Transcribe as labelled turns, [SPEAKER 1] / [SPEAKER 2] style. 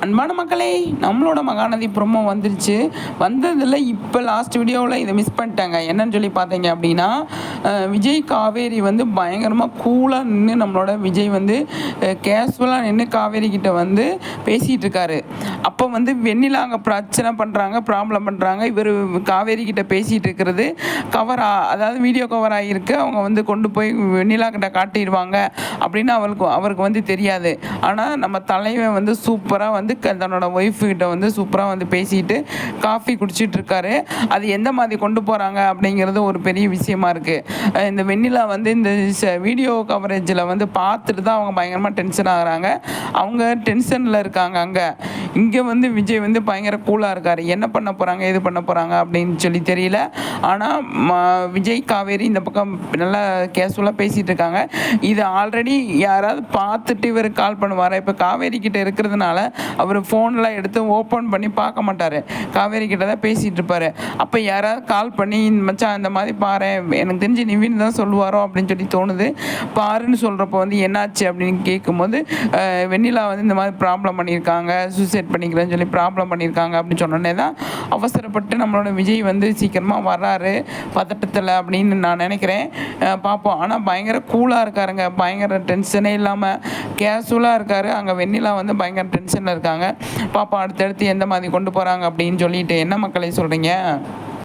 [SPEAKER 1] அன்பான மக்களே, நம்மளோட மகாநதி ப்ரோமோ வந்துருச்சு. வந்ததில் இப்போ லாஸ்ட் வீடியோவில் இதை மிஸ் பண்ணிட்டாங்க. என்னன்னு சொல்லி பார்த்தீங்க அப்படின்னா, விஜய் காவேரி வந்து பயங்கரமாக கூலாக நின்று நம்மளோட விஜய் வந்து கேஷுவலாக நின்று காவேரி கிட்ட வந்து பேசிகிட்டு இருக்காரு. அப்போ வந்து வெண்ணிலா அங்கே பிரச்சனை பண்ணுறாங்க, ப்ராப்ளம் பண்ணுறாங்க. இவர் காவேரி கிட்ட பேசிகிட்டு இருக்கிறது அதாவது வீடியோ கவர் ஆகியிருக்கு. அவங்க வந்து கொண்டு போய் வெண்ணிலா கிட்ட காட்டிடுவாங்க அப்படின்னு அவருக்கு வந்து தெரியாது. ஆனால் நம்ம தலைவன் வந்து சூப்பராக வந்து தன்னோட ஒய்ஃபுக்கிட்ட வந்து சூப்பராக வந்து பேசிட்டு காஃபி குடிச்சிட்டு இருக்காரு. அது எந்த மாதிரி கொண்டு போகிறாங்க அப்படிங்கிறது ஒரு பெரிய விஷயமா இருக்குது. இந்த வெண்ணிலா வந்து இந்த வீடியோ கவரேஜில் வந்து பார்த்துட்டு தான் அவங்க பயங்கரமாக டென்ஷன் ஆகுறாங்க. அவங்க டென்ஷனில் இருக்காங்க. இங்கே வந்து விஜய் வந்து பயங்கர கூலாக இருக்கார். என்ன பண்ண போகிறாங்க, எது பண்ண போகிறாங்க அப்படின்னு சொல்லி தெரியல. ஆனால் விஜய் காவேரி இந்த பக்கம் நல்லா கேஷுவலாக பேசிகிட்டு இருக்காங்க. இது ஆல்ரெடி யாராவது பார்த்துட்டு இவர் கால் பண்ணுவார். இப்போ காவேரி கிட்ட இருக்கிறதுனால அவர் ஃபோன்லாம் எடுத்து ஓப்பன் பண்ணி பார்க்க மாட்டார். காவேரி கிட்ட தான் பேசிகிட்டு இருப்பார். அப்போ யாராவது கால் பண்ணி மச்சான் இந்த மாதிரி பாரு, எனக்கு தெரிஞ்சு நிவின் தான் சொல்லுவாரோ அப்படின்னு சொல்லி தோணுது. பாருன்னு சொல்கிறப்போ வந்து என்னாச்சு அப்படின்னு கேட்கும்போது வெண்ணிலா வந்து இந்த மாதிரி ப்ராப்ளம் பண்ணியிருக்காங்க, சூசைட் பண்ணிக்கிறேன்னு சொல்லி ப்ராப்ளம் பண்ணியிருக்காங்க அப்படின்னு சொன்னோன்னே தான் அவசரப்பட்டு நம்மளோட விஜய் வந்து சீக்கிரமாக வர்றாரு பதட்டத்தில் அப்படின்னு நான் நினைக்கிறேன். பார்ப்போம். ஆனால் பயங்கர கூலாக இருக்காருங்க. பயங்கர டென்ஷனே இல்லாமல் கேஷுவலாக இருக்கார். அங்கே வெண்ணிலா வந்து பயங்கர டென்ஷனில் இருக்காங்க. பாப்பா அடுத்தடுத்து எந்த மாதிரி கொண்டு போகிறாங்க அப்படின்னு சொல்லிட்டு என்ன மக்களை சொல்கிறீங்க?